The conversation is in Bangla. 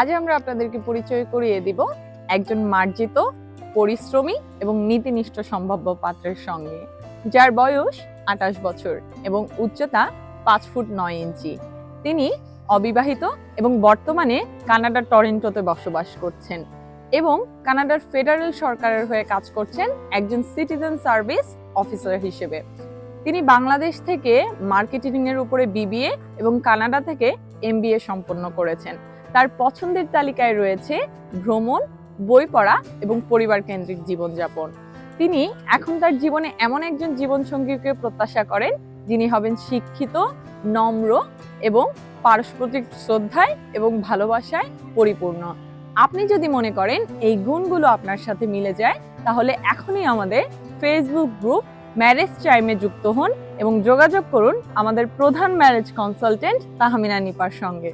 আজ আমরা আপনাদেরকে পরিচয় করিয়ে দিব একজন মার্জিত, পরিশ্রমী এবং নীতিনিষ্ঠ সম্ভাব্য পাত্রের সঙ্গে, যার বয়স 28 বছর এবং উচ্চতা 5 ফুট 9 ইঞ্চি। তিনি অবিবাহিত এবং বর্তমানে কানাডার টরন্টোতে বসবাস করছেন এবং কানাডার ফেডারেল সরকারের হয়ে কাজ করছেন একজন সিটিজেন সার্ভিস অফিসার হিসেবে। তিনি বাংলাদেশ থেকে মার্কেটিং এর উপরে বিবিএ এবং কানাডা থেকে এমবিএ সম্পন্ন করেছেন। তার পছন্দের তালিকায় রয়েছে ভ্রমণ, বই পড়া এবং পরিবার কেন্দ্রিক জীবনযাপন। তিনি এখন তার জীবনে এমন একজন জীবনসঙ্গীকে প্রত্যাশা করেন যিনি হবেন শিক্ষিত, নম্র এবং পারস্পরিক শ্রদ্ধায় এবং ভালোবাসায় পরিপূর্ণ। আপনি যদি মনে করেন এই গুণগুলো আপনার সাথে মিলে যায়, তাহলে এখনই আমাদের ফেসবুক গ্রুপ ম্যারেজ টাইমে যুক্ত হন এবং যোগাযোগ করুন আমাদের প্রধান ম্যারেজ কনসালটেন্ট তাহমিনা নিপার সঙ্গে।